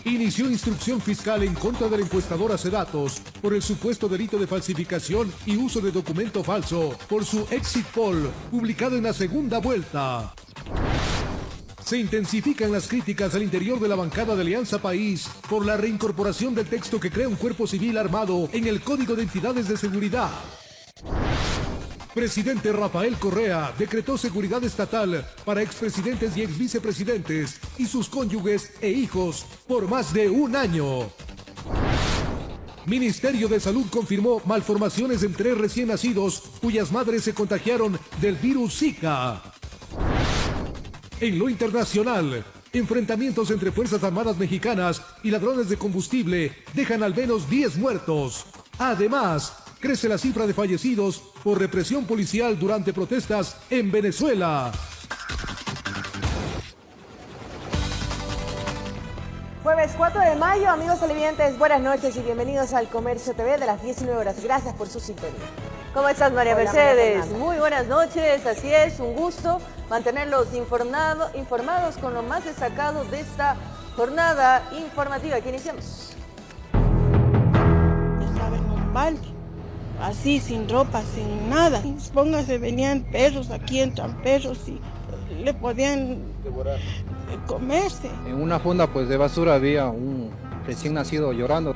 inició instrucción fiscal en contra de la encuestadora Sedatos por el supuesto delito de falsificación y uso de documento falso por su exit poll publicado en la segunda vuelta. Se intensifican las críticas al interior de la bancada de Alianza País por la reincorporación del texto que crea un cuerpo civil armado en el Código de Entidades de Seguridad. Presidente Rafael Correa decretó seguridad estatal para expresidentes y exvicepresidentes y sus cónyuges e hijos por más de un año. Ministerio de Salud confirmó malformaciones en 3 recién nacidos cuyas madres se contagiaron del virus Zika. En lo internacional, enfrentamientos entre Fuerzas Armadas mexicanas y ladrones de combustible dejan al menos 10 muertos. Además, crece la cifra de fallecidos por represión policial durante protestas en Venezuela. Jueves 4 de mayo, amigos televidentes, buenas noches y bienvenidos al Comercio TV de las 19 horas. Gracias por su sintonía. ¿Cómo estás, María Hola, Mercedes? María Fernanda. Muy buenas noches, así es, un gusto mantenerlos informados con lo más destacado de esta jornada informativa. Que iniciamos. Estaba normal, así, sin ropa, sin nada. Póngase, venían perros, aquí entran perros y le podían comerse. En una fonda pues de basura había un recién nacido llorando.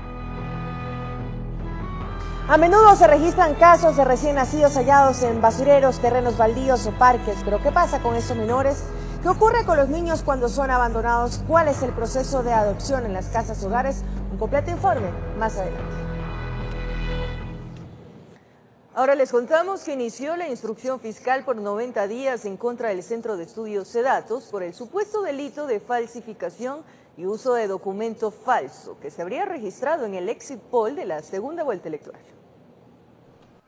A menudo se registran casos de recién nacidos hallados en basureros, terrenos baldíos o parques. Pero ¿qué pasa con estos menores? ¿Qué ocurre con los niños cuando son abandonados? ¿Cuál es el proceso de adopción en las casas hogares? Un completo informe más adelante. Ahora les contamos que inició la instrucción fiscal por 90 días en contra del Centro de Estudios Sedatos por el supuesto delito de falsificación y uso de documento falso que se habría registrado en el exit poll de la segunda vuelta electoral.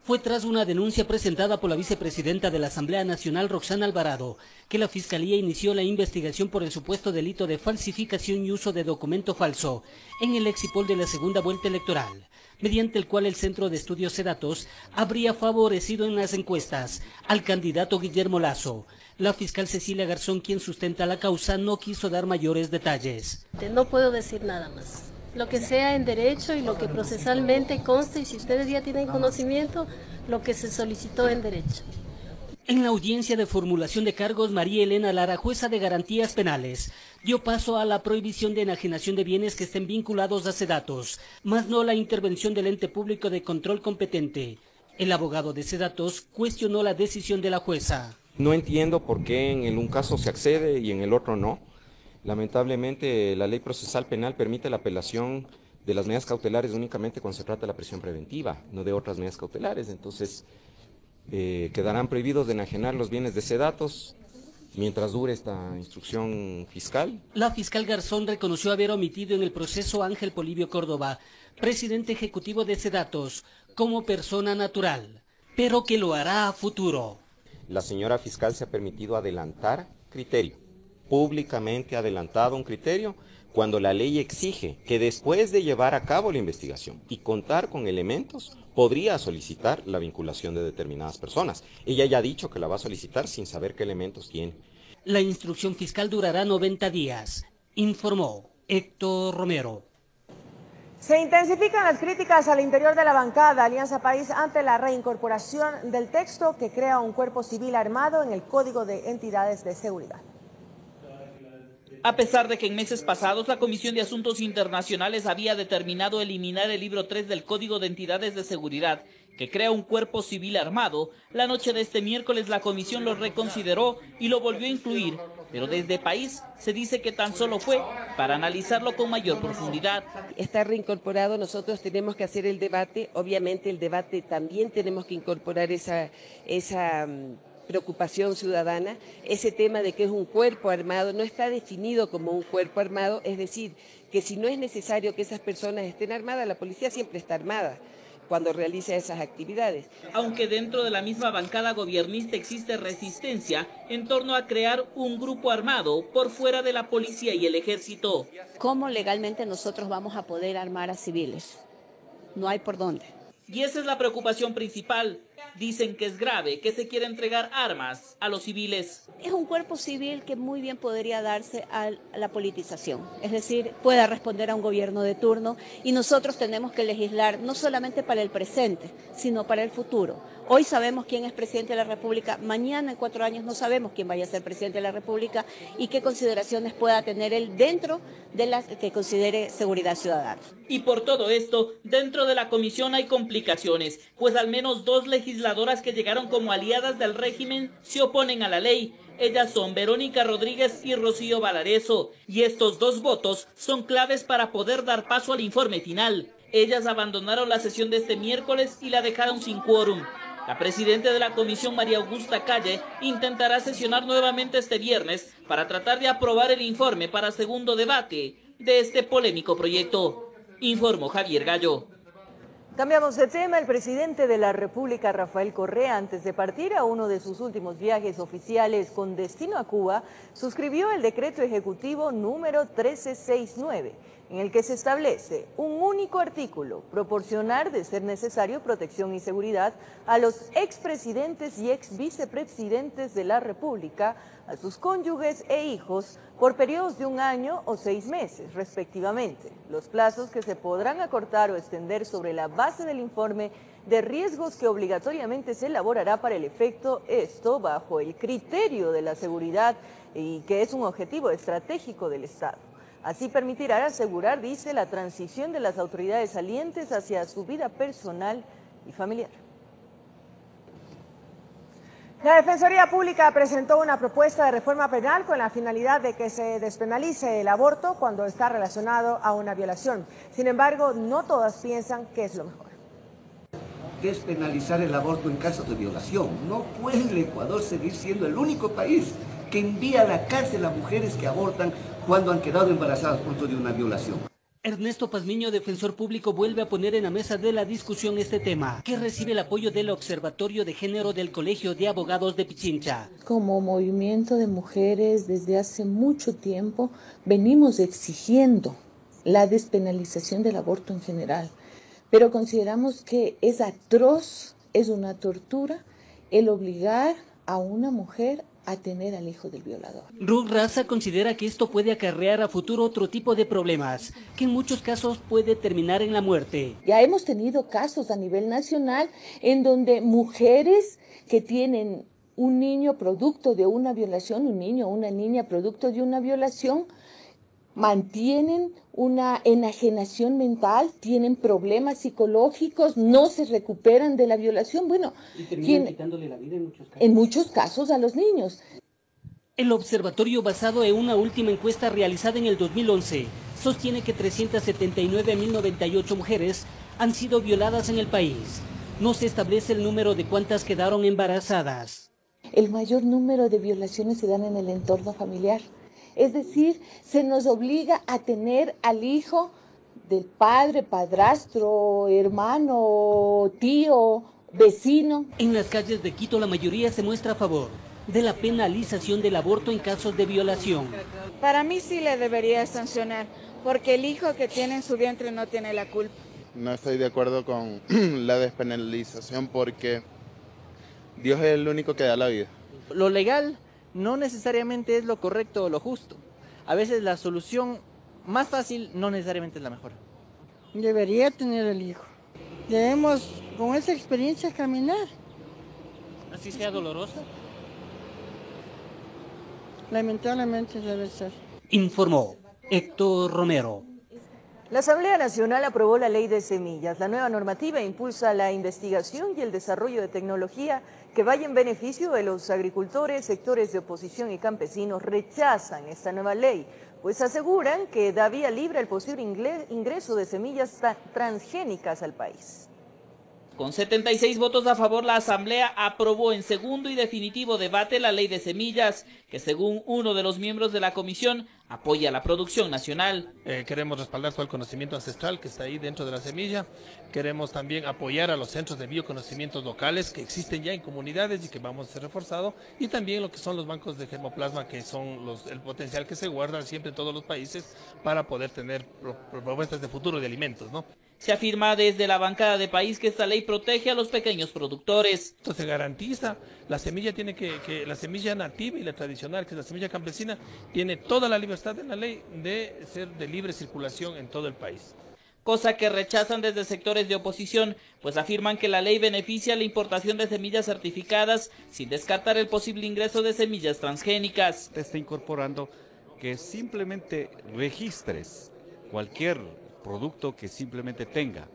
Fue tras una denuncia presentada por la vicepresidenta de la Asamblea Nacional, Roxana Alvarado, que la Fiscalía inició la investigación por el supuesto delito de falsificación y uso de documento falso en el exit poll de la segunda vuelta electoral, mediante el cual el Centro de Estudios Sedatos habría favorecido en las encuestas al candidato Guillermo Lasso. La fiscal Cecilia Garzón, quien sustenta la causa, no quiso dar mayores detalles. No puedo decir nada más. Lo que sea en derecho y lo que procesalmente conste, y si ustedes ya tienen conocimiento, lo que se solicitó en derecho. En la audiencia de formulación de cargos, María Elena Lara, jueza de garantías penales, dio paso a la prohibición de enajenación de bienes que estén vinculados a Sedatos, más no la intervención del ente público de control competente. El abogado de Sedatos cuestionó la decisión de la jueza. No entiendo por qué en un caso se accede y en el otro no. Lamentablemente, la ley procesal penal permite la apelación de las medidas cautelares únicamente cuando se trata de la prisión preventiva, no de otras medidas cautelares. Entonces, quedarán prohibidos de enajenar los bienes de Sedatos mientras dure esta instrucción fiscal. La fiscal Garzón reconoció haber omitido en el proceso a Ángel Polibio Córdoba, presidente ejecutivo de Sedatos, como persona natural, pero que lo hará a futuro. La señora fiscal se ha permitido adelantar criterio, públicamente ha adelantado un criterio, cuando la ley exige que después de llevar a cabo la investigación y contar con elementos, podría solicitar la vinculación de determinadas personas. Ella ya ha dicho que la va a solicitar sin saber qué elementos tiene. La instrucción fiscal durará 90 días, informó Héctor Romero. Se intensifican las críticas al interior de la bancada Alianza País ante la reincorporación del texto que crea un cuerpo civil armado en el Código de Entidades de Seguridad. A pesar de que en meses pasados la Comisión de Asuntos Internacionales había determinado eliminar el libro 3 del Código de Entidades de Seguridad, que crea un cuerpo civil armado, la noche de este miércoles la Comisión lo reconsideró y lo volvió a incluir, pero desde País se dice que tan solo fue para analizarlo con mayor profundidad. Está reincorporado, nosotros tenemos que hacer el debate, obviamente el debate también tenemos que incorporar esa preocupación ciudadana, ese tema de que es un cuerpo armado, no está definido como un cuerpo armado, es decir, que si no es necesario que esas personas estén armadas, la policía siempre está armada cuando realiza esas actividades. Aunque dentro de la misma bancada gobiernista existe resistencia en torno a crear un grupo armado por fuera de la policía y el ejército. ¿Cómo legalmente nosotros vamos a poder armar a civiles? No hay por dónde. Y esa es la preocupación principal, Dicen que es grave que se quiera entregar armas a los civiles. Es un cuerpo civil que muy bien podría darse a la politización, es decir, pueda responder a un gobierno de turno, y nosotros tenemos que legislar no solamente para el presente, sino para el futuro. Hoy sabemos quién es presidente de la República, mañana en 4 años no sabemos quién vaya a ser presidente de la República y qué consideraciones pueda tener él dentro de las que considere seguridad ciudadana. Y por todo esto, dentro de la comisión hay complicaciones, pues al menos 2 legisladoras que llegaron como aliadas del régimen se oponen a la ley. Ellas son Verónica Rodríguez y Rocío Valareso, y estos 2 votos son claves para poder dar paso al informe final. Ellas abandonaron la sesión de este miércoles y la dejaron sin quórum. La presidenta de la comisión, María Augusta Calle, intentará sesionar nuevamente este viernes para tratar de aprobar el informe para segundo debate de este polémico proyecto. Informó Javier Gallo. Cambiamos de tema. El presidente de la República, Rafael Correa, antes de partir a uno de sus últimos viajes oficiales con destino a Cuba, suscribió el decreto ejecutivo número 1369, en el que se establece un único artículo: proporcionar, de ser necesario, protección y seguridad a los expresidentes y exvicepresidentes de la República, a sus cónyuges e hijos, por periodos de 1 año o 6 meses, respectivamente. Los plazos que se podrán acortar o extender sobre la base del informe de riesgos que obligatoriamente se elaborará para el efecto, esto bajo el criterio de la seguridad, y que es un objetivo estratégico del Estado. Así permitirá asegurar, dice, la transición de las autoridades salientes hacia su vida personal y familiar. La Defensoría Pública presentó una propuesta de reforma penal con la finalidad de que se despenalice el aborto cuando está relacionado a una violación. Sin embargo, no todas piensan que es lo mejor. Despenalizar el aborto en casos de violación. No puede el Ecuador seguir siendo el único país que envía a la cárcel a mujeres que abortan cuando han quedado embarazadas fruto de una violación. Ernesto Pazmiño, defensor público, vuelve a poner en la mesa de la discusión este tema, que recibe el apoyo del Observatorio de Género del Colegio de Abogados de Pichincha. Como movimiento de mujeres, desde hace mucho tiempo venimos exigiendo la despenalización del aborto en general, pero consideramos que es atroz, es una tortura el obligar a una mujer a tener al hijo del violador. Ruth Raza considera que esto puede acarrear a futuro otro tipo de problemas, que en muchos casos puede terminar en la muerte. Ya hemos tenido casos a nivel nacional en donde mujeres que tienen un niño producto de una violación, un niño o una niña producto de una violación, mantienen una enajenación mental, tienen problemas psicológicos, no se recuperan de la violación. Bueno, y terminan quitándole la vida en muchos casos. En muchos casos a los niños. El observatorio, basado en una última encuesta realizada en el 2011, sostiene que 379.098 mujeres han sido violadas en el país. No se establece el número de cuántas quedaron embarazadas. El mayor número de violaciones se dan en el entorno familiar. Es decir, se nos obliga a tener al hijo del padre, padrastro, hermano, tío, vecino. En las calles de Quito la mayoría se muestra a favor de la penalización del aborto en casos de violación. Para mí sí le debería sancionar, porque el hijo que tiene en su vientre no tiene la culpa. No estoy de acuerdo con la despenalización porque Dios es el único que da la vida. Lo legal no necesariamente es lo correcto o lo justo. A veces la solución más fácil no necesariamente es la mejor. Debería tener el hijo. Debemos con esa experiencia caminar. ¿Así sea dolorosa? Lamentablemente debe ser. Informó Héctor Romero. La Asamblea Nacional aprobó la Ley de Semillas. La nueva normativa impulsa la investigación y el desarrollo de tecnología que vaya en beneficio de los agricultores. Sectores de oposición y campesinos rechazan esta nueva ley, pues aseguran que da vía libre al posible ingreso de semillas transgénicas al país. Con 76 votos a favor, la Asamblea aprobó en segundo y definitivo debate la Ley de Semillas, que según uno de los miembros de la comisión, apoya la producción nacional. Queremos respaldar todo el conocimiento ancestral que está ahí dentro de la semilla. Queremos también apoyar a los centros de bioconocimientos locales que existen ya en comunidades y que vamos a ser reforzados. Y también lo que son los bancos de germoplasma, que son el potencial que se guarda siempre en todos los países para poder tener propuestas de futuro de alimentos, ¿no? Se afirma desde la bancada de País que esta ley protege a los pequeños productores. Esto se garantiza, la semilla la semilla nativa y la tradicional, que es la semilla campesina, tiene toda la libertad en la ley de ser de libre circulación en todo el país. Cosa que rechazan desde sectores de oposición, pues afirman que la ley beneficia la importación de semillas certificadas sin descartar el posible ingreso de semillas transgénicas. Te está incorporando que simplemente registres cualquier producto que simplemente tenga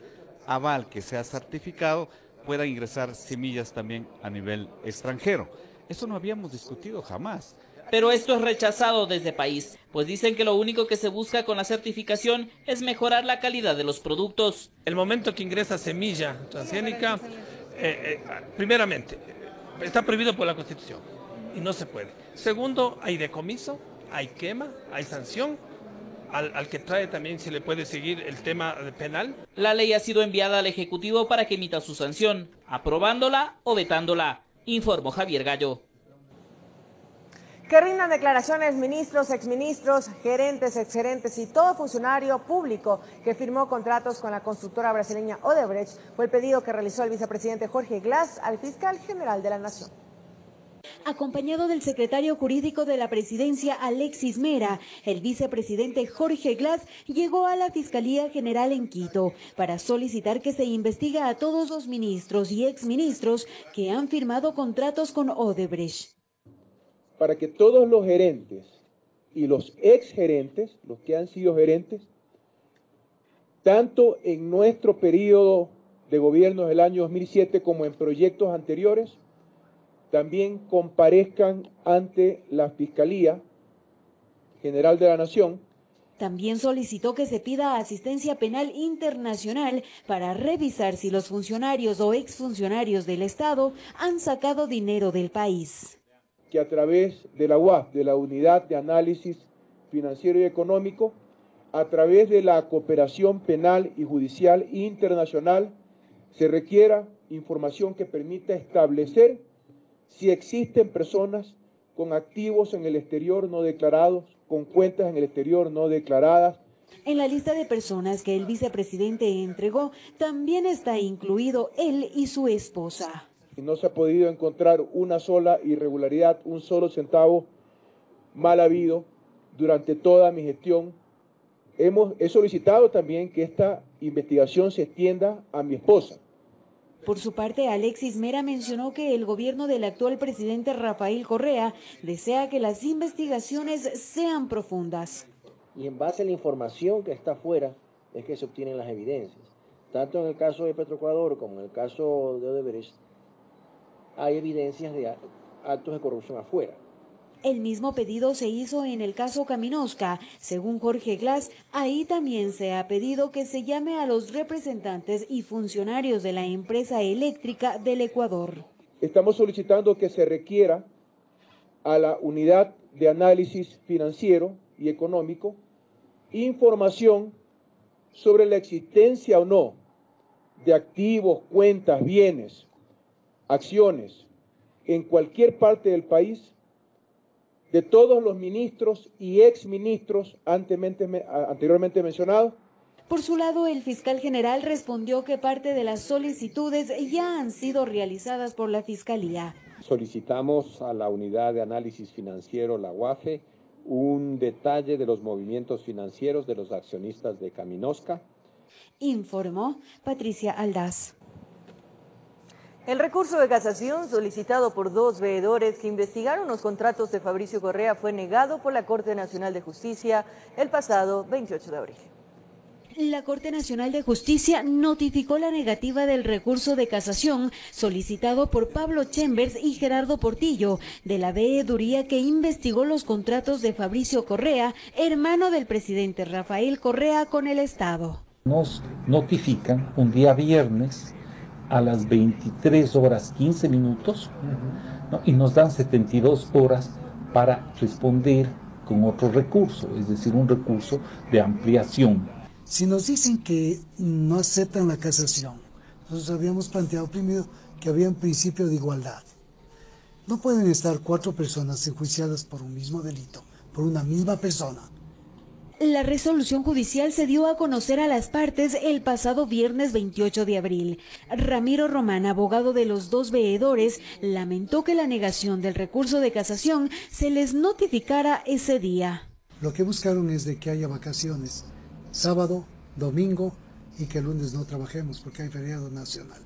aval, que sea certificado, pueda ingresar semillas también a nivel extranjero. Eso no habíamos discutido jamás. Pero esto es rechazado desde País, pues dicen que lo único que se busca con la certificación es mejorar la calidad de los productos. El momento que ingresa semilla transgénica, primeramente, está prohibido por la Constitución y no se puede. Segundo, hay decomiso, hay quema, hay sanción. Al que trae también se le puede seguir el tema penal. La ley ha sido enviada al Ejecutivo para que emita su sanción, aprobándola o vetándola, informó Javier Gallo. Que rindan declaraciones ministros, exministros, gerentes, exgerentes y todo funcionario público que firmó contratos con la constructora brasileña Odebrecht fue el pedido que realizó el vicepresidente Jorge Glass al fiscal general de la Nación. Acompañado del secretario jurídico de la presidencia, Alexis Mera, el vicepresidente Jorge Glass llegó a la Fiscalía General en Quito para solicitar que se investigue a todos los ministros y exministros que han firmado contratos con Odebrecht. Para que todos los gerentes y los exgerentes, los que han sido gerentes, tanto en nuestro periodo de gobierno del año 2007 como en proyectos anteriores, también comparezcan ante la Fiscalía General de la Nación. También solicitó que se pida asistencia penal internacional para revisar si los funcionarios o exfuncionarios del Estado han sacado dinero del país. Que a través de la UAF, de la Unidad de Análisis Financiero y Económico, a través de la cooperación penal y judicial internacional, se requiera información que permita establecer si existen personas con activos en el exterior no declarados, con cuentas en el exterior no declaradas. En la lista de personas que el vicepresidente entregó, también está incluido él y su esposa. Y no se ha podido encontrar una sola irregularidad, un solo centavo mal habido durante toda mi gestión. He solicitado también que esta investigación se extienda a mi esposa. Por su parte, Alexis Mera mencionó que el gobierno del actual presidente Rafael Correa desea que las investigaciones sean profundas. Y en base a la información que está afuera es que se obtienen las evidencias. Tanto en el caso de Petroecuador como en el caso de Odebrecht, hay evidencias de actos de corrupción afuera. El mismo pedido se hizo en el caso Caminosca. Según Jorge Glass, ahí también se ha pedido que se llame a los representantes y funcionarios de la empresa eléctrica del Ecuador. Estamos solicitando que se requiera a la Unidad de Análisis Financiero y Económico información sobre la existencia o no de activos, cuentas, bienes, acciones en cualquier parte del país de todos los ministros y exministros anteriormente mencionados. Por su lado, el fiscal general respondió que parte de las solicitudes ya han sido realizadas por la Fiscalía. Solicitamos a la Unidad de Análisis Financiero, la UAFE, un detalle de los movimientos financieros de los accionistas de Caminosca. Informó Patricia Aldaz. El recurso de casación solicitado por dos veedores que investigaron los contratos de Fabricio Correa fue negado por la Corte Nacional de Justicia el pasado 28 de abril. La Corte Nacional de Justicia notificó la negativa del recurso de casación solicitado por Pablo Chambers y Gerardo Portillo, de la veeduría que investigó los contratos de Fabricio Correa, hermano del presidente Rafael Correa, con el Estado. Nos notifican un día viernes a las 23 horas 15 minutos, ¿no? Y nos dan 72 horas para responder con otro recurso, es decir, un recurso de ampliación. Si nos dicen que no aceptan la casación, nosotros habíamos planteado primero que había un principio de igualdad. No pueden estar 4 personas enjuiciadas por un mismo delito, por una misma persona. La resolución judicial se dio a conocer a las partes el pasado viernes 28 de abril. Ramiro Román, abogado de los dos veedores, lamentó que la negación del recurso de casación se les notificara ese día. Lo que buscaron es de que haya vacaciones, sábado, domingo y que el lunes no trabajemos porque hay feriado nacional.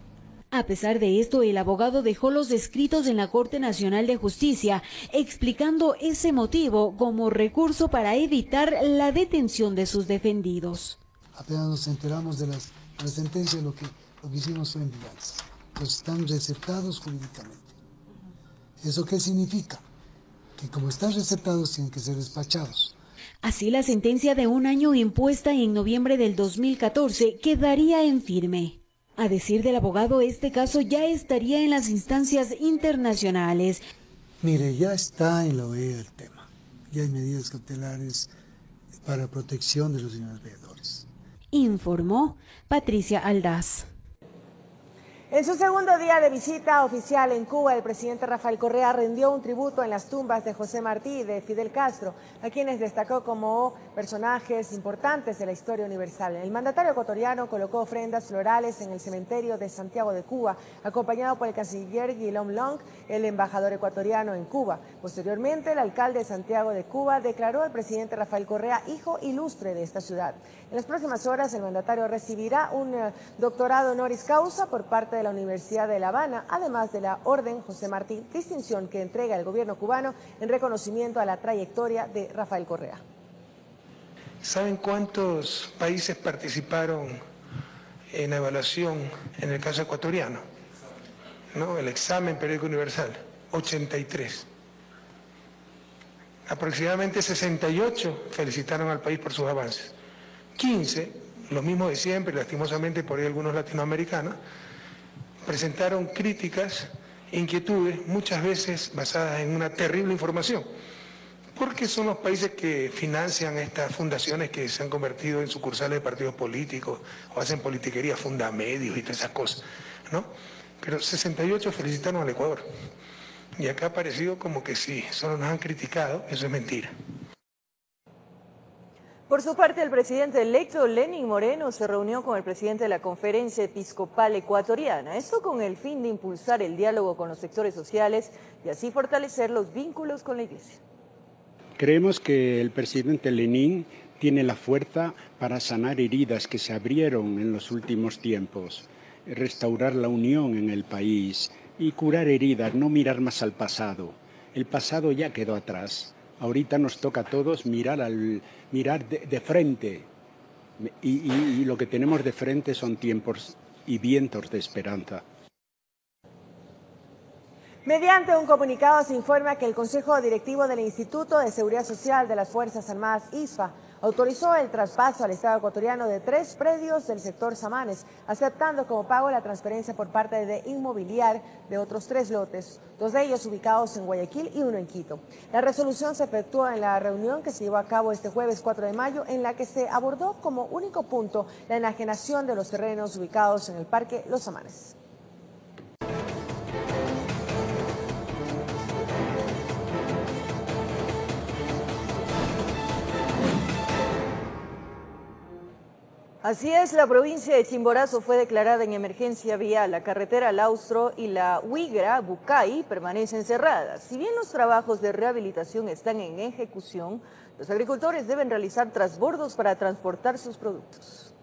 A pesar de esto, el abogado dejó los escritos en la Corte Nacional de Justicia, explicando ese motivo como recurso para evitar la detención de sus defendidos. Apenas nos enteramos de la sentencia, lo que hicimos fue enviarlos. Pues están receptados jurídicamente. ¿Eso qué significa? Que como están receptados tienen que ser despachados. Así, la sentencia de 1 año impuesta en noviembre del 2014 quedaría en firme. A decir del abogado, este caso ya estaría en las instancias internacionales. Mire, ya está en la OEA el tema. Ya hay medidas cautelares para protección de los señores veedores. Informó Patricia Aldaz. En su segundo día de visita oficial en Cuba, el presidente Rafael Correa rindió un tributo en las tumbas de José Martí y de Fidel Castro, a quienes destacó como personajes importantes de la historia universal. El mandatario ecuatoriano colocó ofrendas florales en el cementerio de Santiago de Cuba, acompañado por el canciller Guillaume Long, el embajador ecuatoriano en Cuba. Posteriormente, el alcalde de Santiago de Cuba declaró al presidente Rafael Correa hijo ilustre de esta ciudad. En las próximas horas, el mandatario recibirá un doctorado honoris causa por parte de la Universidad de La Habana, además de la Orden José Martí, distinción que entrega el gobierno cubano en reconocimiento a la trayectoria de Rafael Correa. ¿Saben cuántos países participaron en la evaluación en el caso ecuatoriano? ¿No? El examen periódico universal, 83. Aproximadamente 68 felicitaron al país por sus avances. 15, lo mismo de siempre, lastimosamente por ahí algunos latinoamericanos, presentaron críticas e inquietudes, muchas veces basadas en una terrible información, porque son los países que financian estas fundaciones que se han convertido en sucursales de partidos políticos o hacen politiquería, fundamedios y todas esas cosas, ¿no? Pero 68 felicitaron al Ecuador. Y acá ha parecido como que sí, solo nos han criticado, eso es mentira. Por su parte, el presidente electo Lenín Moreno se reunió con el presidente de la Conferencia Episcopal Ecuatoriana, esto con el fin de impulsar el diálogo con los sectores sociales y así fortalecer los vínculos con la Iglesia. Creemos que el presidente Lenín tiene la fuerza para sanar heridas que se abrieron en los últimos tiempos, restaurar la unión en el país y curar heridas, no mirar más al pasado. El pasado ya quedó atrás. Ahorita nos toca a todos mirar de frente y lo que tenemos de frente son tiempos y vientos de esperanza. Mediante un comunicado se informa que el Consejo Directivo del Instituto de Seguridad Social de las Fuerzas Armadas, ISFA, autorizó el traspaso al Estado ecuatoriano de 3 predios del sector Samanes, aceptando como pago la transferencia por parte de Inmobiliar de otros 3 lotes, 2 de ellos ubicados en Guayaquil y 1 en Quito. La resolución se efectuó en la reunión que se llevó a cabo este jueves 4 de mayo, en la que se abordó como único punto la enajenación de los terrenos ubicados en el Parque Los Samanes. Así es, la provincia de Chimborazo fue declarada en emergencia vial. La carretera al Austro y la Huigra-Bucay permanecen cerradas. Si bien los trabajos de rehabilitación están en ejecución, los agricultores deben realizar transbordos para transportar sus productos.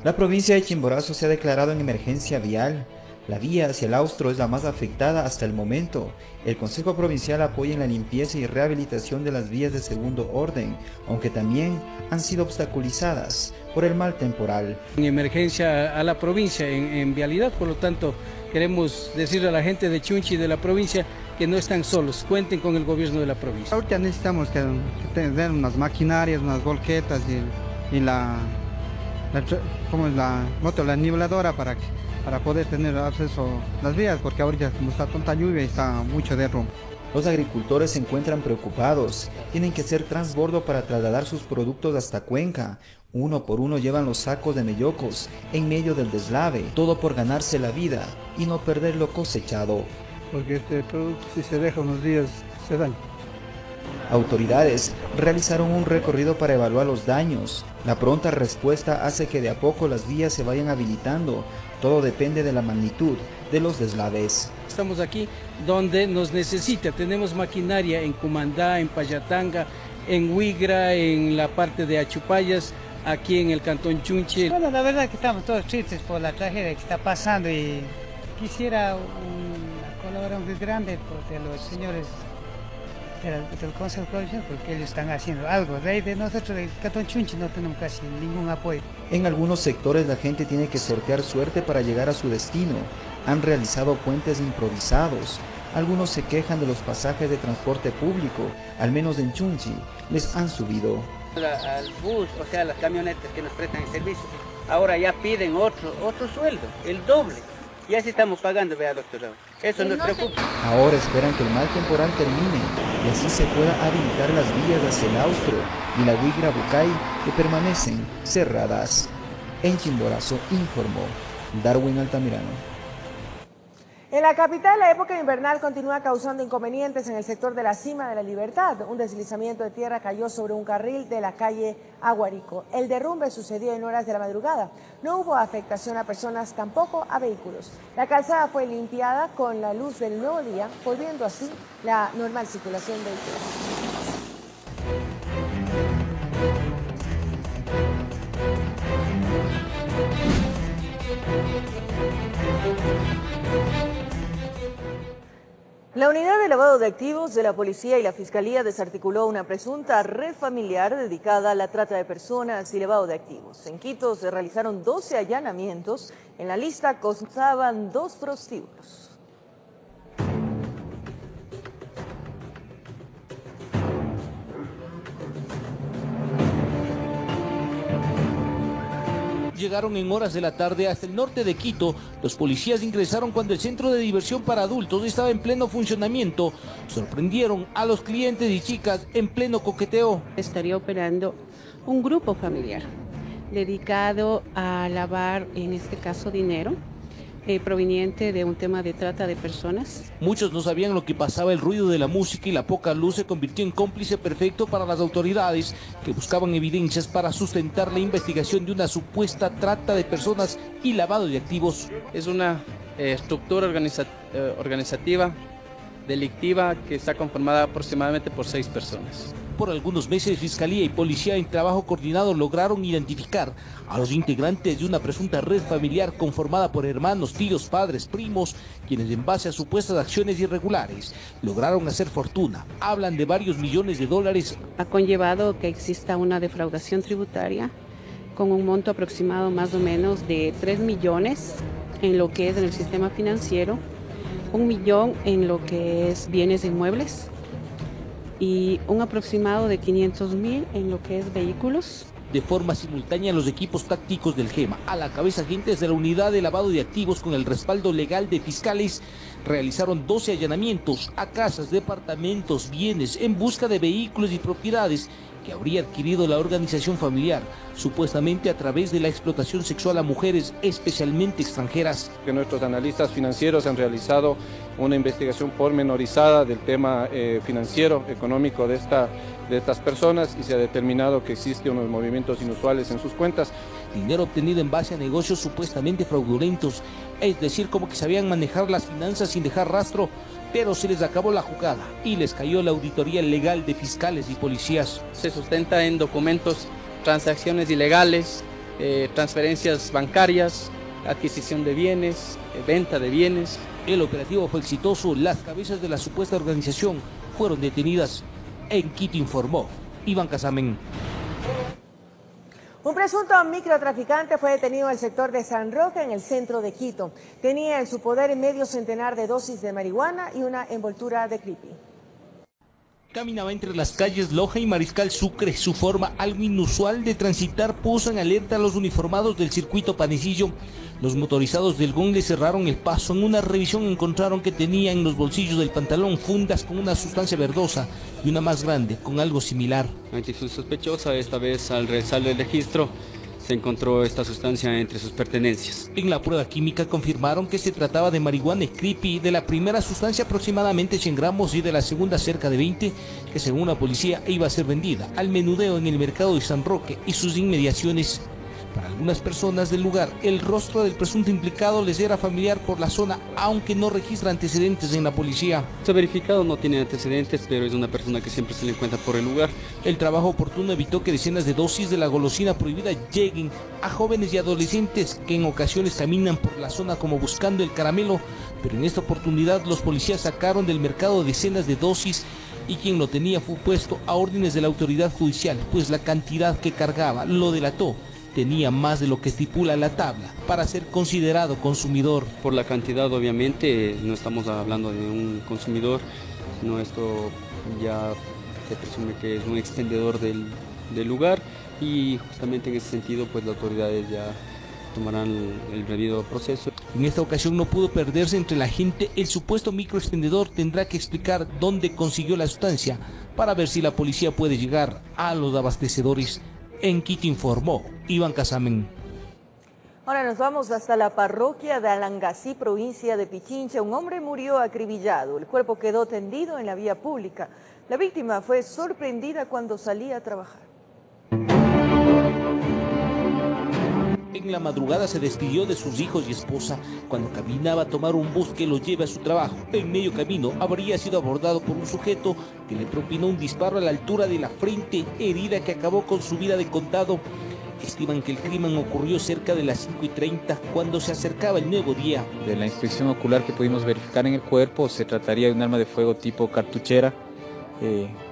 La provincia de Chimborazo se ha declarado en emergencia vial. La vía hacia el Austro es la más afectada hasta el momento. El Consejo Provincial apoya en la limpieza y rehabilitación de las vías de segundo orden, aunque también han sido obstaculizadas por el mal temporal. En emergencia a la provincia en vialidad, por lo tanto queremos decirle a la gente de Chunchi y de la provincia que no están solos, cuenten con el gobierno de la provincia. Ahorita necesitamos tener unas maquinarias, unas volquetas y la niveladora para poder tener acceso a las vías, porque ahorita como está tanta lluvia está mucho derrumbe. Los agricultores se encuentran preocupados, tienen que hacer transbordo para trasladar sus productos hasta Cuenca. Uno por uno llevan los sacos de mellocos en medio del deslave, todo por ganarse la vida y no perder lo cosechado. Porque este producto si se deja unos días se daña. Autoridades realizaron un recorrido para evaluar los daños. La pronta respuesta hace que de a poco las vías se vayan habilitando. Todo depende de la magnitud de los deslaves. Estamos aquí donde nos necesita. Tenemos maquinaria en Cumandá, en Payatanga, en Huigra, en la parte de Achupayas, aquí en el cantón Chunchi. Bueno, la verdad que estamos todos tristes por la tragedia que está pasando y quisiera una colaboración grande de los señores del Consejo Provincial, porque ellos están haciendo algo. De nosotros, del cantón Chunchi, no tenemos casi ningún apoyo. En algunos sectores la gente tiene que sortear suerte para llegar a su destino. Han realizado puentes improvisados. Algunos se quejan de los pasajes de transporte público, al menos en Chunchi, les han subido. Al bus, o sea, las camionetas que nos prestan el servicio, ahora ya piden otro sueldo, el doble. Y así estamos pagando, vea, doctor. Eso nos preocupa. Ahora esperan que el mal temporal termine y así se pueda habilitar las vías hacia el Austro y la Huigra Bucay, que permanecen cerradas. En Chimborazo informó Darwin Altamirano. En la capital, la época invernal continúa causando inconvenientes en el sector de la Cima de la Libertad. Un deslizamiento de tierra cayó sobre un carril de la calle Aguarico. El derrumbe sucedió en horas de la madrugada. No hubo afectación a personas, tampoco a vehículos. La calzada fue limpiada con la luz del nuevo día, volviendo así la normal circulación vehicular. La unidad de lavado de activos de la policía y la fiscalía desarticuló una presunta red familiar dedicada a la trata de personas y lavado de activos. En Quito se realizaron 12 allanamientos. En la lista constaban 2 prostíbulos. Llegaron en horas de la tarde hasta el norte de Quito. Los policías ingresaron cuando el centro de diversión para adultos estaba en pleno funcionamiento. Sorprendieron a los clientes y chicas en pleno coqueteo. Estaría operando un grupo familiar dedicado a lavar, en este caso, dinero proveniente de un tema de trata de personas. Muchos no sabían lo que pasaba. El ruido de la música y la poca luz se convirtió en cómplice perfecto para las autoridades, que buscaban evidencias para sustentar la investigación de una supuesta trata de personas y lavado de activos. Es una estructura organizativa delictiva que está conformada aproximadamente por 6 personas. Por algunos meses, Fiscalía y Policía en trabajo coordinado lograron identificar a los integrantes de una presunta red familiar conformada por hermanos, tíos, padres, primos, quienes en base a supuestas acciones irregulares lograron hacer fortuna. Hablan de varios millones de dólares. Ha conllevado que exista una defraudación tributaria con un monto aproximado más o menos de 3 millones en lo que es en el sistema financiero, 1 millón en lo que es bienes inmuebles, y un aproximado de 500.000 en lo que es vehículos. De forma simultánea, los equipos tácticos del GEMA, a la cabeza agentes de la unidad de lavado de activos con el respaldo legal de fiscales, realizaron 12 allanamientos a casas, departamentos, bienes, en busca de vehículos y propiedades que habría adquirido la organización familiar, supuestamente a través de la explotación sexual a mujeres, especialmente extranjeras. Que nuestros analistas financieros han realizado una investigación pormenorizada del tema financiero, económico de estas personas, y se ha determinado que existen unos movimientos inusuales en sus cuentas. Dinero obtenido en base a negocios supuestamente fraudulentos, es decir, como que sabían manejar las finanzas sin dejar rastro, pero se les acabó la jugada y les cayó la auditoría legal de fiscales y policías. Se sustenta en documentos, transacciones ilegales, transferencias bancarias, adquisición de bienes, venta de bienes. El operativo fue exitoso. Las cabezas de la supuesta organización fueron detenidas. En Quito informó Iván Casamen. Un presunto microtraficante fue detenido en el sector de San Roque, en el centro de Quito. Tenía en su poder medio centenar de dosis de marihuana y una envoltura de creepy. Caminaba entre las calles Loja y Mariscal Sucre. Su forma algo inusual de transitar puso en alerta a los uniformados del circuito Panecillo. Los motorizados del GON le cerraron el paso. En una revisión encontraron que tenía en los bolsillos del pantalón fundas con una sustancia verdosa y una más grande con algo similar. Actitud sospechosa. Esta vez al realizar el registro se encontró esta sustancia entre sus pertenencias. En la prueba química confirmaron que se trataba de marihuana creepy, de la primera sustancia aproximadamente 100 gramos y de la segunda cerca de 20, que según la policía iba a ser vendida al menudeo en el mercado de San Roque y sus inmediaciones. Para algunas personas del lugar, el rostro del presunto implicado les era familiar por la zona, aunque no registra antecedentes en la policía. Se ha verificado, no tiene antecedentes, pero es una persona que siempre se le encuentra por el lugar. El trabajo oportuno evitó que decenas de dosis de la golosina prohibida lleguen a jóvenes y adolescentes que en ocasiones caminan por la zona como buscando el caramelo, pero en esta oportunidad los policías sacaron del mercado decenas de dosis y quien lo tenía fue puesto a órdenes de la autoridad judicial, pues la cantidad que cargaba lo delató. Tenía más de lo que estipula la tabla para ser considerado consumidor. Por la cantidad, obviamente, no estamos hablando de un consumidor, sino esto ya se presume que es un expendedor del lugar y justamente en ese sentido pues las autoridades ya tomarán el debido proceso. En esta ocasión no pudo perderse entre la gente. El supuesto microexpendedor tendrá que explicar dónde consiguió la sustancia para ver si la policía puede llegar a los abastecedores. En Quito informó Iván Casamen. Ahora nos vamos hasta la parroquia de Alangací, provincia de Pichincha. Un hombre murió acribillado. El cuerpo quedó tendido en la vía pública. La víctima fue sorprendida cuando salía a trabajar. En la madrugada se despidió de sus hijos y esposa cuando caminaba a tomar un bus que lo lleve a su trabajo. En medio camino habría sido abordado por un sujeto que le propinó un disparo a la altura de la frente, herida que acabó con su vida de contado. Estiman que el crimen ocurrió cerca de las 5:30 cuando se acercaba el nuevo día. De la inspección ocular que pudimos verificar en el cuerpo, se trataría de un arma de fuego tipo cartuchera,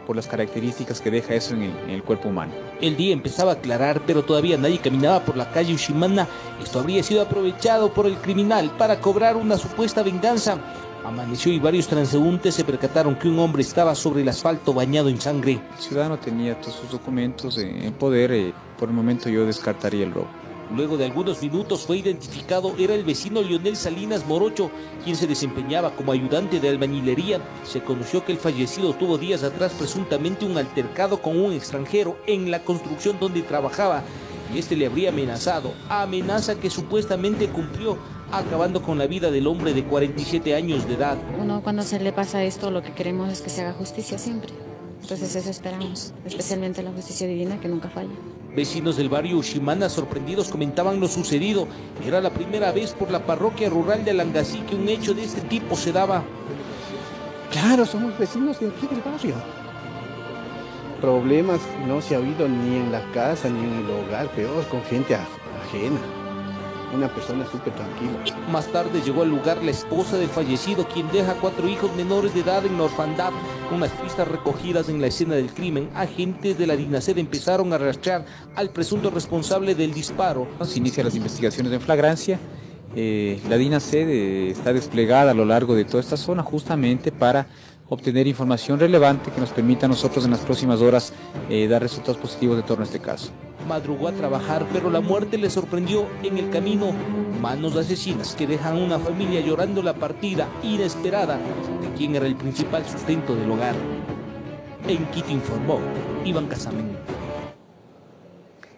por las características que deja eso en el cuerpo humano. El día empezaba a aclarar, pero todavía nadie caminaba por la calle Ushimana. Esto habría sido aprovechado por el criminal para cobrar una supuesta venganza. Amaneció y varios transeúntes se percataron que un hombre estaba sobre el asfalto bañado en sangre. El ciudadano tenía todos sus documentos en poder, por el momento yo descartaría el robo. Luego de algunos minutos fue identificado, era el vecino Leonel Salinas Morocho, quien se desempeñaba como ayudante de albañilería. Se conoció que el fallecido tuvo días atrás presuntamente un altercado con un extranjero en la construcción donde trabajaba y este le habría amenazado, amenaza que supuestamente cumplió, acabando con la vida del hombre de 47 años de edad. Uno cuando se le pasa esto lo que queremos es que se haga justicia siempre, entonces eso esperamos, especialmente la justicia divina que nunca falla. Vecinos del barrio Ushimana sorprendidos comentaban lo sucedido. Era la primera vez por la parroquia rural de Alangací que un hecho de este tipo se daba. Claro, somos vecinos de aquí del barrio. Problemas no se ha habido ni en la casa ni en el hogar, peor con gente ajena. Una persona súper tranquila. Más tarde llegó al lugar la esposa del fallecido, quien deja 4 hijos menores de edad en la orfandad. Con las pistas recogidas en la escena del crimen, agentes de la DINASED empezaron a rastrear al presunto responsable del disparo. Se inician las investigaciones en flagrancia. La DINASED está desplegada a lo largo de toda esta zona justamente para obtener información relevante que nos permita a nosotros en las próximas horas dar resultados positivos de torno a este caso. Madrugó a trabajar, pero la muerte le sorprendió en el camino. Manos asesinas que dejan a una familia llorando la partida inesperada de quien era el principal sustento del hogar. En Quito informó Iván Casamen.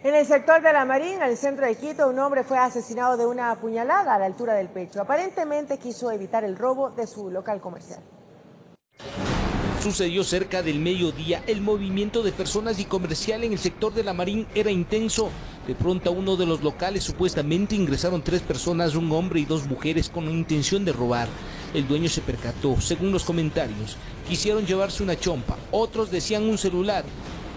En el sector de La Marín, al centro de Quito, un hombre fue asesinado de una apuñalada a la altura del pecho. Aparentemente quiso evitar el robo de su local comercial. Sucedió cerca del mediodía. El movimiento de personas y comercial en el sector de La Marín era intenso. De pronto a uno de los locales supuestamente ingresaron 3 personas, un hombre y 2 mujeres con la intención de robar. El dueño se percató, según los comentarios. Quisieron llevarse una chompa, otros decían un celular.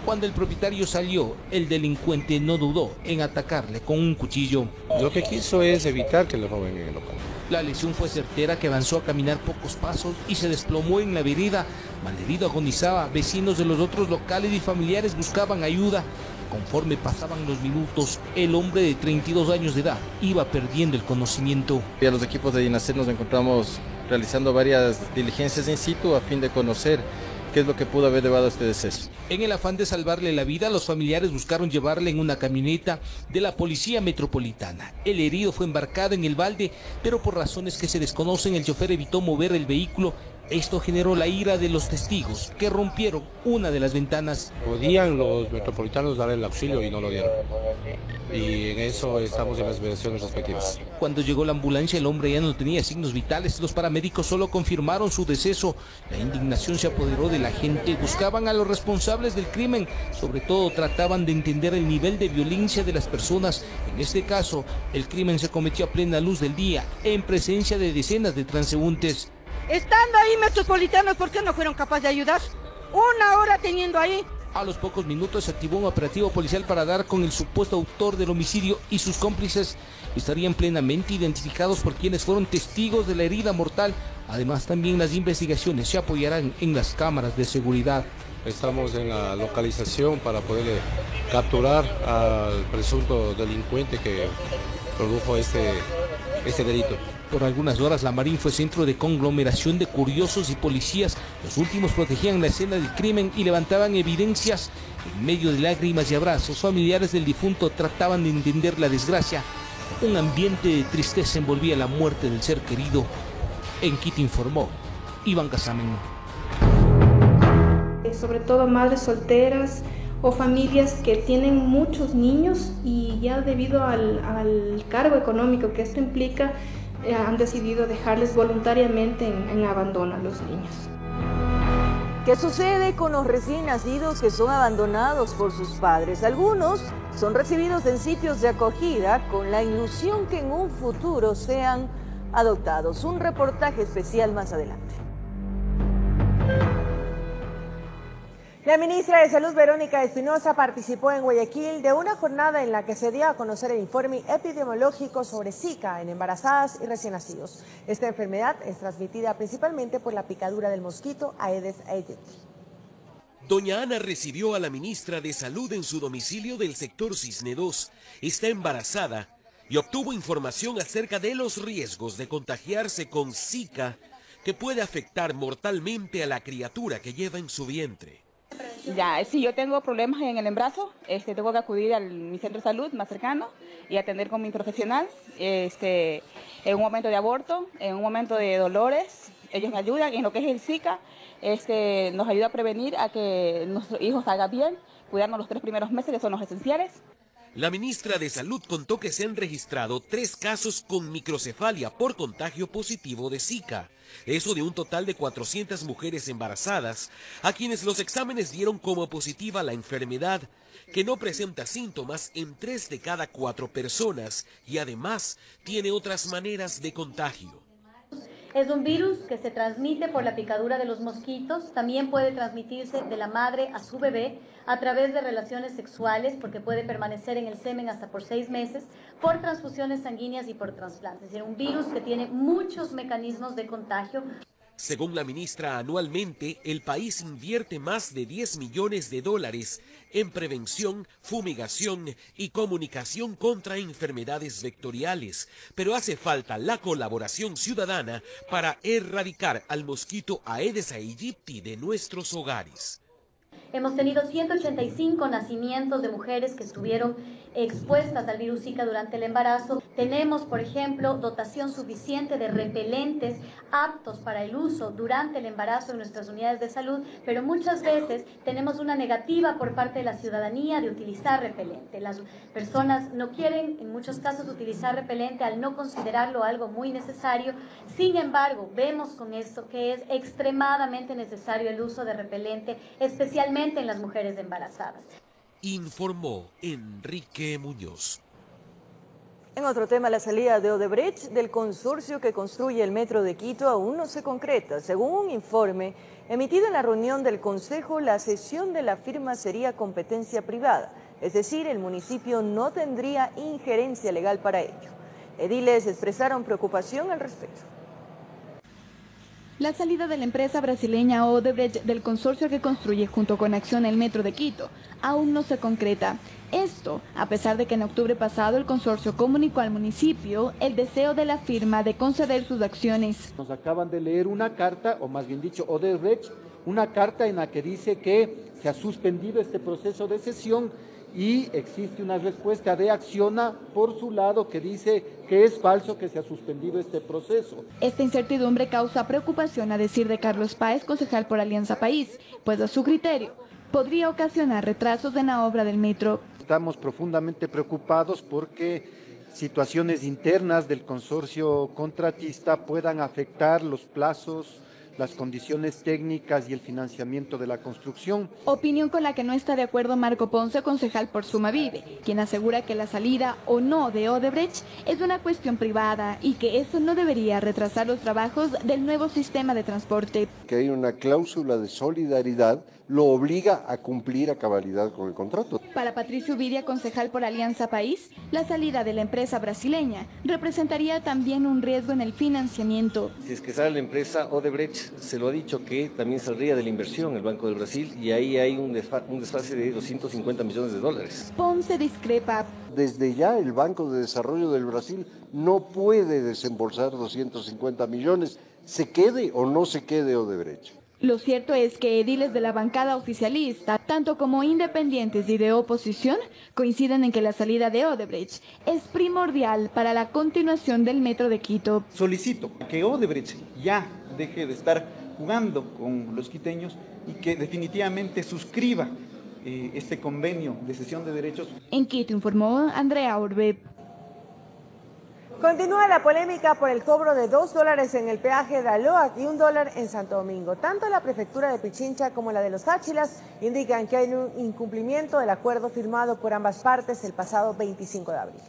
Cuando el propietario salió, el delincuente no dudó en atacarle con un cuchillo. Lo que quiso es evitar que le roben en el local. La lesión fue certera, que avanzó a caminar pocos pasos y se desplomó en la vereda. Malherido agonizaba. Vecinos de los otros locales y familiares buscaban ayuda. Conforme pasaban los minutos, el hombre de 32 años de edad iba perdiendo el conocimiento. A los equipos de DINASED nos encontramos realizando varias diligencias in situ a fin de conocer qué es lo que pudo haber llevado a este deceso. En el afán de salvarle la vida, los familiares buscaron llevarle en una camioneta de la Policía Metropolitana. El herido fue embarcado en el balde, pero por razones que se desconocen, el chofer evitó mover el vehículo Esto generó la ira de los testigos, que rompieron una de las ventanas. Podían los metropolitanos dar el auxilio y no lo dieron. Y en eso estamos en las versiones respectivas. Cuando llegó la ambulancia, el hombre ya no tenía signos vitales. Los paramédicos solo confirmaron su deceso. La indignación se apoderó de la gente. Buscaban a los responsables del crimen. Sobre todo trataban de entender el nivel de violencia de las personas. En este caso, el crimen se cometió a plena luz del día, en presencia de decenas de transeúntes. Estando ahí metropolitanos, ¿por qué no fueron capaces de ayudar? Una hora teniendo ahí. A los pocos minutos se activó un operativo policial para dar con el supuesto autor del homicidio y sus cómplices estarían plenamente identificados por quienes fueron testigos de la herida mortal. Además, también las investigaciones se apoyarán en las cámaras de seguridad. Estamos en la localización para poder capturar al presunto delincuente que produjo este delito. Por algunas horas la Marín fue centro de conglomeración de curiosos y policías. Los últimos protegían la escena del crimen y levantaban evidencias. En medio de lágrimas y abrazos, familiares del difunto trataban de entender la desgracia. Un ambiente de tristeza envolvía la muerte del ser querido. En Quito informó Iván Casamen. Sobre todo madres solteras o familias que tienen muchos niños y ya debido al cargo económico que esto implica, han decidido dejarles voluntariamente en abandono a los niños. ¿Qué sucede con los recién nacidos que son abandonados por sus padres? Algunos son recibidos en sitios de acogida con la ilusión que en un futuro sean adoptados. Un reportaje especial más adelante. La ministra de Salud, Verónica Espinosa, participó en Guayaquil de una jornada en la que se dio a conocer el informe epidemiológico sobre Zika en embarazadas y recién nacidos. Esta enfermedad es transmitida principalmente por la picadura del mosquito Aedes aegypti. Doña Ana recibió a la ministra de Salud en su domicilio del sector Cisne 2. Está embarazada y obtuvo información acerca de los riesgos de contagiarse con Zika, que puede afectar mortalmente a la criatura que lleva en su vientre. Ya, si yo tengo problemas en el embarazo, tengo que acudir a mi centro de salud más cercano y atender con mi profesional. En un momento de aborto, en un momento de dolores, ellos me ayudan. En lo que es el Zika, nos ayuda a prevenir a que nuestros hijos salgan bien, cuidarnos los 3 primeros meses, que son los esenciales. La ministra de Salud contó que se han registrado 3 casos con microcefalia por contagio positivo de Zika. Eso de un total de 400 mujeres embarazadas, a quienes los exámenes dieron como positiva la enfermedad, que no presenta síntomas en 3 de cada 4 personas y además tiene otras maneras de contagio. Es un virus que se transmite por la picadura de los mosquitos, también puede transmitirse de la madre a su bebé a través de relaciones sexuales, porque puede permanecer en el semen hasta por 6 meses, por transfusiones sanguíneas y por trasplantes. Es decir, un virus que tiene muchos mecanismos de contagio. Según la ministra, anualmente el país invierte más de $10 millones en prevención, fumigación y comunicación contra enfermedades vectoriales, pero hace falta la colaboración ciudadana para erradicar al mosquito Aedes aegypti de nuestros hogares. Hemos tenido 185 nacimientos de mujeres que estuvieron expuestas al virus Zika durante el embarazo. Tenemos, por ejemplo, dotación suficiente de repelentes aptos para el uso durante el embarazo en nuestras unidades de salud, pero muchas veces tenemos una negativa por parte de la ciudadanía de utilizar repelente. Las personas no quieren, en muchos casos, utilizar repelente al no considerarlo algo muy necesario. Sin embargo, vemos con esto que es extremadamente necesario el uso de repelente, especialmente en las mujeres embarazadas. Informó Enrique Muñoz. En otro tema, la salida de Odebrecht del consorcio que construye el metro de Quito aún no se concreta. Según un informe emitido en la reunión del Consejo, la cesión de la firma sería competencia privada, es decir, el municipio no tendría injerencia legal para ello. Ediles expresaron preocupación al respecto. La salida de la empresa brasileña Odebrecht del consorcio que construye junto con Acción el metro de Quito aún no se concreta. Esto, a pesar de que en octubre pasado el consorcio comunicó al municipio el deseo de la firma de conceder sus acciones. Nos acaban de leer una carta, o más bien dicho, Odebrecht, una carta en la que dice que se ha suspendido este proceso de cesión y existe una respuesta de Acciona por su lado que dice que es falso que se ha suspendido este proceso. Esta incertidumbre causa preocupación, a decir de Carlos Páez, concejal por Alianza País, pues a su criterio podría ocasionar retrasos en la obra del metro. Estamos profundamente preocupados porque situaciones internas del consorcio contratista puedan afectar los plazos, las condiciones técnicas y el financiamiento de la construcción. Opinión con la que no está de acuerdo Marco Ponce, concejal por Sumavive, quien asegura que la salida o no de Odebrecht es una cuestión privada y que eso no debería retrasar los trabajos del nuevo sistema de transporte. Que hay una cláusula de solidaridad lo obliga a cumplir a cabalidad con el contrato. Para Patricio Ubidia, concejal por Alianza País, la salida de la empresa brasileña representaría también un riesgo en el financiamiento. Si es que sale la empresa, Odebrecht se lo ha dicho que también saldría de la inversión el Banco del Brasil y ahí hay un desfase de 250 millones de dólares. Ponce discrepa. Desde ya el Banco de Desarrollo del Brasil no puede desembolsar 250 millones, se quede o no se quede Odebrecht. Lo cierto es que ediles de la bancada oficialista, tanto como independientes y de oposición, coinciden en que la salida de Odebrecht es primordial para la continuación del Metro de Quito. Solicito que Odebrecht ya deje de estar jugando con los quiteños y que definitivamente suscriba este convenio de cesión de derechos. En Quito informó Andrea Orbe. Continúa la polémica por el cobro de $2 en el peaje de Aloac y $1 en Santo Domingo. Tanto la prefectura de Pichincha como la de Los Táchilas indican que hay un incumplimiento del acuerdo firmado por ambas partes el pasado 25 de abril.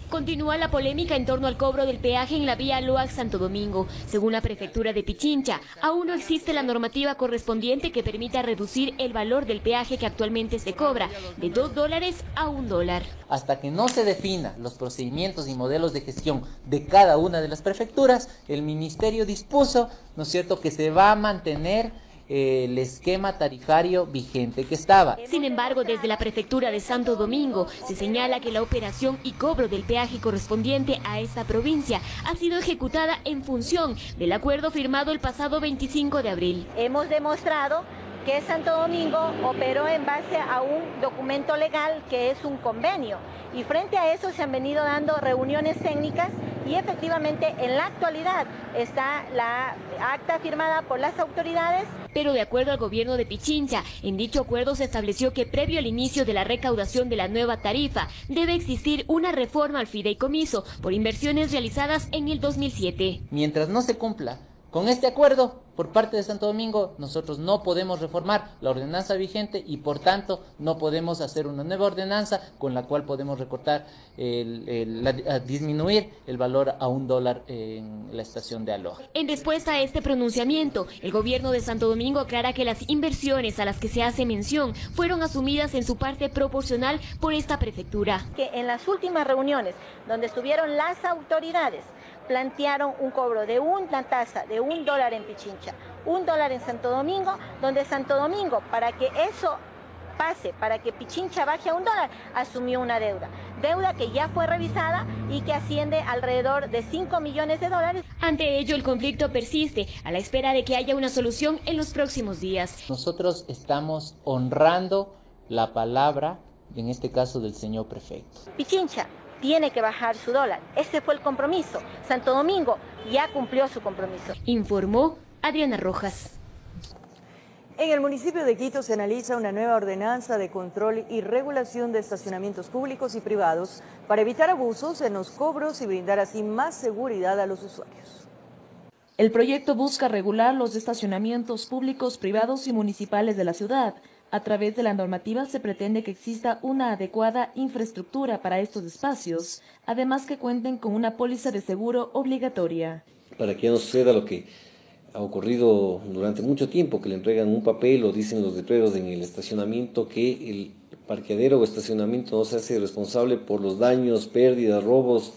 Continúa la polémica en torno al cobro del peaje en la vía Aloac-Santo Domingo. Según la prefectura de Pichincha, aún no existe la normativa correspondiente que permita reducir el valor del peaje que actualmente se cobra de $2 a $1. Hasta que no se defina los procedimientos y modelos de gestión de cada una de las prefecturas, el ministerio dispuso, ¿no es cierto?, que se va a mantener el esquema tarifario vigente que estaba. Sin embargo, desde la prefectura de Santo Domingo se señala que la operación y cobro del peaje correspondiente a esta provincia ha sido ejecutada en función del acuerdo firmado el pasado 25 de abril. Hemos demostrado que Santo Domingo operó en base a un documento legal que es un convenio, y frente a eso se han venido dando reuniones técnicas y efectivamente en la actualidad está la acta firmada por las autoridades. Pero de acuerdo al gobierno de Pichincha, en dicho acuerdo se estableció que previo al inicio de la recaudación de la nueva tarifa debe existir una reforma al fideicomiso por inversiones realizadas en el 2007. Mientras no se cumpla con este acuerdo por parte de Santo Domingo, nosotros no podemos reformar la ordenanza vigente y por tanto no podemos hacer una nueva ordenanza con la cual podemos recortar, disminuir el valor a $1 en la estación de Aloha. En respuesta a este pronunciamiento, el gobierno de Santo Domingo aclara que las inversiones a las que se hace mención fueron asumidas en su parte proporcional por esta prefectura. Que en las últimas reuniones donde estuvieron las autoridades, plantearon un cobro de una tasa de $1 en Pichincha, $1 en Santo Domingo, donde Santo Domingo, para que eso pase, para que Pichincha baje a $1, asumió una deuda que ya fue revisada y que asciende alrededor de $5 millones. Ante ello, el conflicto persiste a la espera de que haya una solución en los próximos días. Nosotros estamos honrando la palabra, en este caso del señor prefecto. Pichincha tiene que bajar su dólar. Ese fue el compromiso. Santo Domingo ya cumplió su compromiso. Informó Adriana Rojas. En el municipio de Quito se analiza una nueva ordenanza de control y regulación de estacionamientos públicos y privados para evitar abusos en los cobros y brindar así más seguridad a los usuarios. El proyecto busca regular los estacionamientos públicos, privados y municipales de la ciudad. A través de la normativa se pretende que exista una adecuada infraestructura para estos espacios, además que cuenten con una póliza de seguro obligatoria. Para que ya no suceda lo que ha ocurrido durante mucho tiempo, que le entregan un papel o dicen los letreros en el estacionamiento que el parqueadero o estacionamiento no se hace responsable por los daños, pérdidas, robos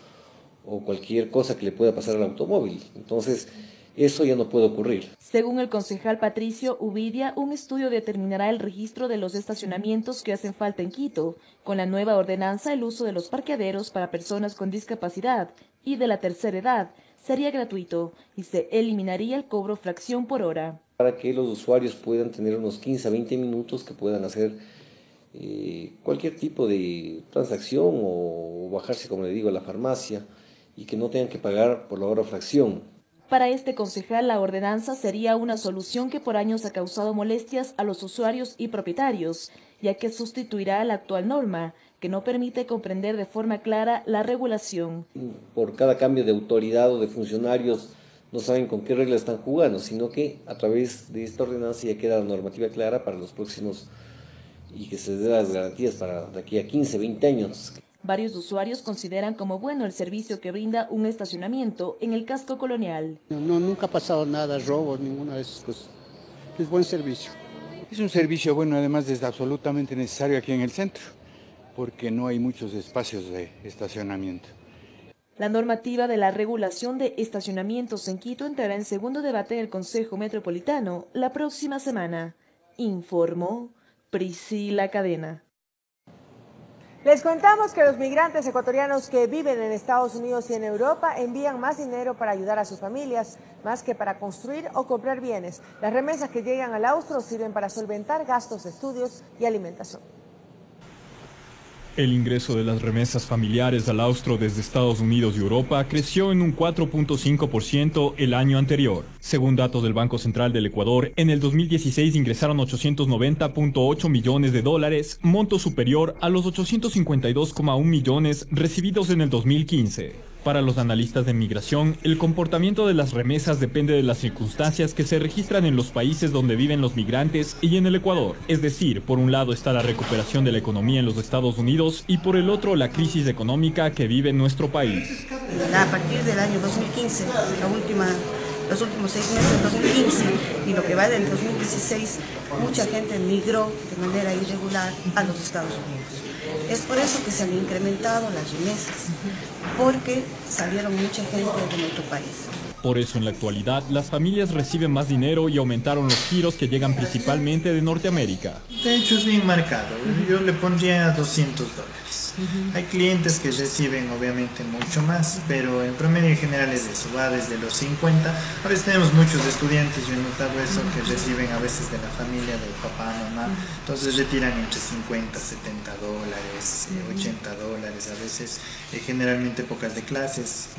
o cualquier cosa que le pueda pasar al automóvil. Entonces, eso ya no puede ocurrir. Según el concejal Patricio Ubidia, un estudio determinará el registro de los estacionamientos que hacen falta en Quito. Con la nueva ordenanza, el uso de los parqueaderos para personas con discapacidad y de la tercera edad sería gratuito y se eliminaría el cobro fracción por hora. para que los usuarios puedan tener unos 15 a 20 minutos que puedan hacer cualquier tipo de transacción o bajarse, como le digo, a la farmacia y que no tengan que pagar por la hora fracción. Para este concejal, la ordenanza sería una solución que por años ha causado molestias a los usuarios y propietarios, ya que sustituirá a la actual norma, que no permite comprender de forma clara la regulación. Por cada cambio de autoridad o de funcionarios no saben con qué reglas están jugando, sino que a través de esta ordenanza ya queda la normativa clara para los próximos y que se dé las garantías para de aquí a 15, 20 años. Varios usuarios consideran como bueno el servicio que brinda un estacionamiento en el casco colonial. No, nunca ha pasado nada, robos, ninguna de esas cosas. Es buen servicio. Es un servicio bueno, además es absolutamente necesario aquí en el centro, porque no hay muchos espacios de estacionamiento. La normativa de la regulación de estacionamientos en Quito entrará en segundo debate en el Consejo Metropolitano la próxima semana, informó Priscila Cadena. Les contamos que los migrantes ecuatorianos que viven en Estados Unidos y en Europa envían más dinero para ayudar a sus familias, más que para construir o comprar bienes. Las remesas que llegan al austro sirven para solventar gastos de estudios y alimentación. El ingreso de las remesas familiares al austro desde Estados Unidos y Europa creció en un 4.5% el año anterior. Según datos del Banco Central del Ecuador, en el 2016 ingresaron 890.8 millones de dólares, monto superior a los 852,1 millones recibidos en el 2015. Para los analistas de migración, el comportamiento de las remesas depende de las circunstancias que se registran en los países donde viven los migrantes y en el Ecuador. Es decir, por un lado está la recuperación de la economía en los Estados Unidos y por el otro la crisis económica que vive nuestro país. A partir del año 2015, los últimos 6 meses del 2015 y lo que va del 2016, mucha gente migró de manera irregular a los Estados Unidos. Es por eso que se han incrementado las remesas, porque salieron mucha gente de nuestro país. Por eso en la actualidad las familias reciben más dinero y aumentaron los giros que llegan principalmente de Norteamérica. De hecho es bien marcado, yo le pondría $200. Hay clientes que reciben obviamente mucho más, pero en promedio en general es eso, va desde los 50. A veces tenemos muchos estudiantes, yo he notado eso, que reciben a veces de la familia, del papá, mamá, entonces retiran entre 50, $70, $80, a veces generalmente épocas de clases.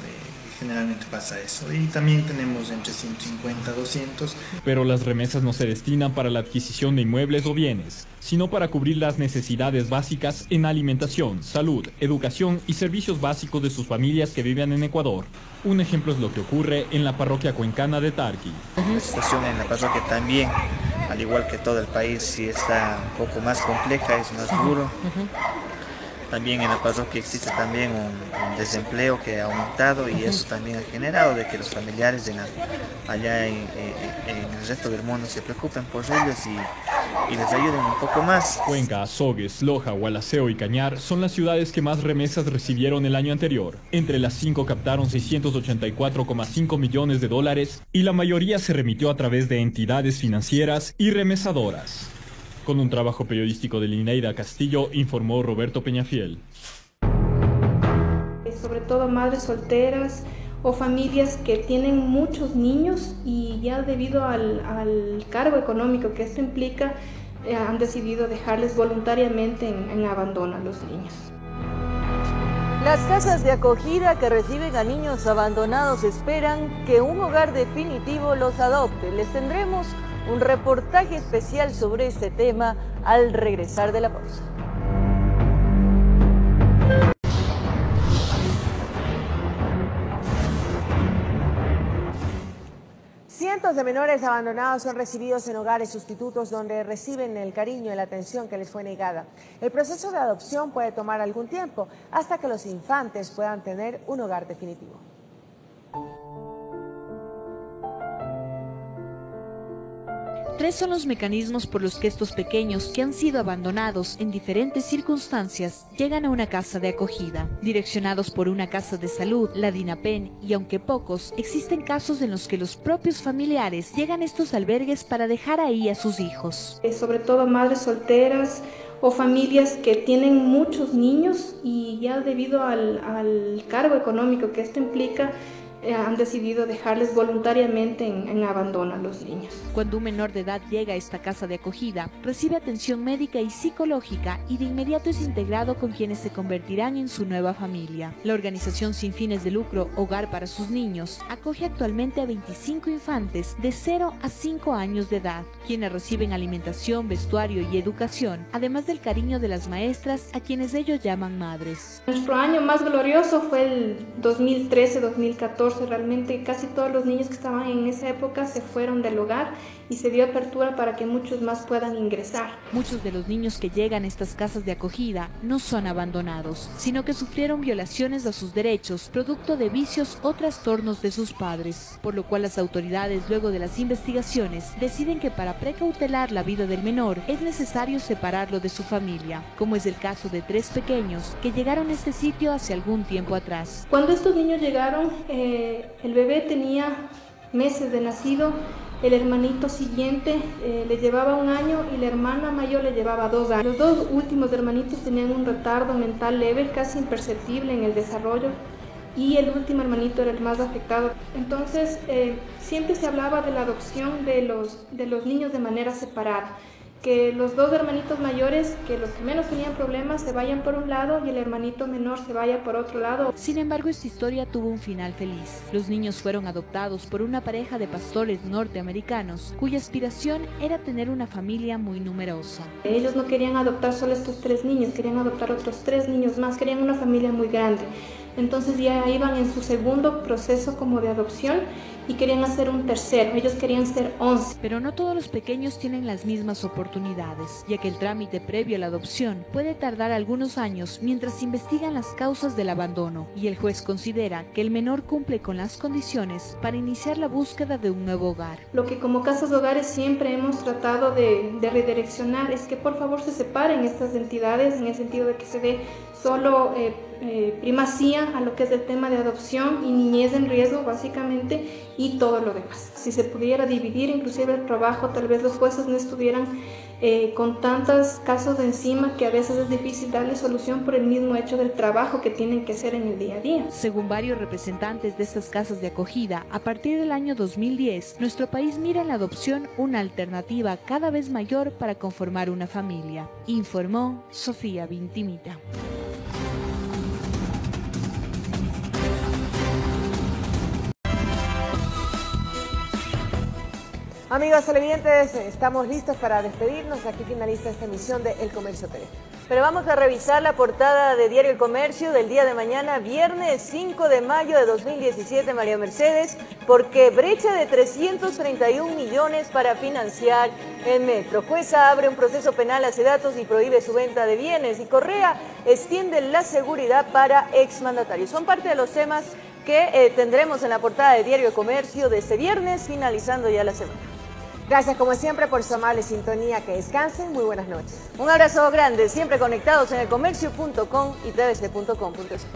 Generalmente pasa eso. Y también tenemos entre 150 a 200. Pero las remesas no se destinan para la adquisición de inmuebles o bienes, sino para cubrir las necesidades básicas en alimentación, salud, educación y servicios básicos de sus familias que viven en Ecuador. Un ejemplo es lo que ocurre en la parroquia cuencana de Tarqui. La situación en la parroquia también, al igual que todo el país, sí está un poco más compleja, es más duro. También en la parroquia existe también un desempleo que ha aumentado y eso también ha generado de que los familiares allá en el resto del mundo se preocupen por ellos y les ayuden un poco más. Cuenca, Azogues, Loja, Gualaceo y Cañar son las ciudades que más remesas recibieron el año anterior. Entre las 5 captaron 684,5 millones de dólares y la mayoría se remitió a través de entidades financieras y remesadoras. Con un trabajo periodístico de Lineida Castillo, informó Roberto Peñafiel. Sobre todo madres solteras o familias que tienen muchos niños y ya debido al cargo económico que esto implica, han decidido dejarles voluntariamente en abandono a los niños. Las casas de acogida que reciben a niños abandonados esperan que un hogar definitivo los adopte. Les tendremos un reportaje especial sobre este tema al regresar de la pausa. Cientos de menores abandonados son recibidos en hogares sustitutos donde reciben el cariño y la atención que les fue negada. El proceso de adopción puede tomar algún tiempo hasta que los infantes puedan tener un hogar definitivo. 3 son los mecanismos por los que estos pequeños que han sido abandonados en diferentes circunstancias llegan a una casa de acogida. Direccionados por una casa de salud, la DINAPEN, y aunque pocos, existen casos en los que los propios familiares llegan a estos albergues para dejar ahí a sus hijos. Sobre todo madres solteras o familias que tienen muchos niños y ya debido al cargo económico que esto implica, han decidido dejarles voluntariamente en abandono a los niños. Cuando un menor de edad llega a esta casa de acogida, recibe atención médica y psicológica y de inmediato es integrado con quienes se convertirán en su nueva familia. La organización sin fines de lucro Hogar para sus Niños acoge actualmente a 25 infantes de 0 a 5 años de edad, quienes reciben alimentación, vestuario y educación, además del cariño de las maestras a quienes ellos llaman madres. Nuestro año más glorioso fue el 2013-2014. Realmente casi todos los niños que estaban en esa época se fueron del hogar y se dio apertura para que muchos más puedan ingresar. Muchos de los niños que llegan a estas casas de acogida no son abandonados, sino que sufrieron violaciones a sus derechos producto de vicios o trastornos de sus padres, por lo cual las autoridades, luego de las investigaciones, deciden que para precautelar la vida del menor es necesario separarlo de su familia, como es el caso de 3 pequeños que llegaron a este sitio hace algún tiempo atrás. Cuando estos niños llegaron, el bebé tenía meses de nacido, el hermanito siguiente le llevaba 1 año y la hermana mayor le llevaba 2 años. Los 2 últimos hermanitos tenían un retardo mental leve, casi imperceptible en el desarrollo, y el último hermanito era el más afectado. Entonces siempre se hablaba de la adopción de los niños de manera separada, que los 2 hermanitos mayores, que los que menos tenían problemas, se vayan por un lado y el hermanito menor se vaya por otro lado. Sin embargo, esta historia tuvo un final feliz. Los niños fueron adoptados por una pareja de pastores norteamericanos cuya aspiración era tener una familia muy numerosa. Ellos no querían adoptar solo estos 3 niños, querían adoptar otros 3 niños más, querían una familia muy grande. Entonces ya iban en su segundo proceso como de adopción y querían hacer un tercero, ellos querían ser 11. Pero no todos los pequeños tienen las mismas oportunidades, ya que el trámite previo a la adopción puede tardar algunos años mientras se investigan las causas del abandono, y el juez considera que el menor cumple con las condiciones para iniciar la búsqueda de un nuevo hogar. Lo que como casas de hogares siempre hemos tratado de redireccionar es que por favor se separen estas entidades en el sentido de que se dé solo primacía a lo que es el tema de adopción y niñez en riesgo básicamente, y todo lo demás. Si se pudiera dividir inclusive el trabajo, tal vez los jueces no estuvieran con tantos casos de encima que a veces es difícil darle solución por el mismo hecho del trabajo que tienen que hacer en el día a día. Según varios representantes de estas casas de acogida, a partir del año 2010, nuestro país mira en la adopción una alternativa cada vez mayor para conformar una familia, informó Sofía Vintimita. Amigos televidentes, estamos listos para despedirnos. Aquí finaliza esta emisión de El Comercio TV. Pero vamos a revisar la portada de Diario El Comercio del día de mañana, viernes 5 de mayo de 2017, María Mercedes, porque brecha de 331 millones para financiar el metro. Jueza abre un proceso penal a Sedatos y prohíbe su venta de bienes. Y Correa extiende la seguridad para exmandatarios. Son parte de los temas que tendremos en la portada de Diario El Comercio de este viernes, finalizando ya la semana. Gracias como siempre por su amable sintonía. Que descansen. Muy buenas noches. Un abrazo grande, siempre conectados en elcomercio.com y tvc.com.es.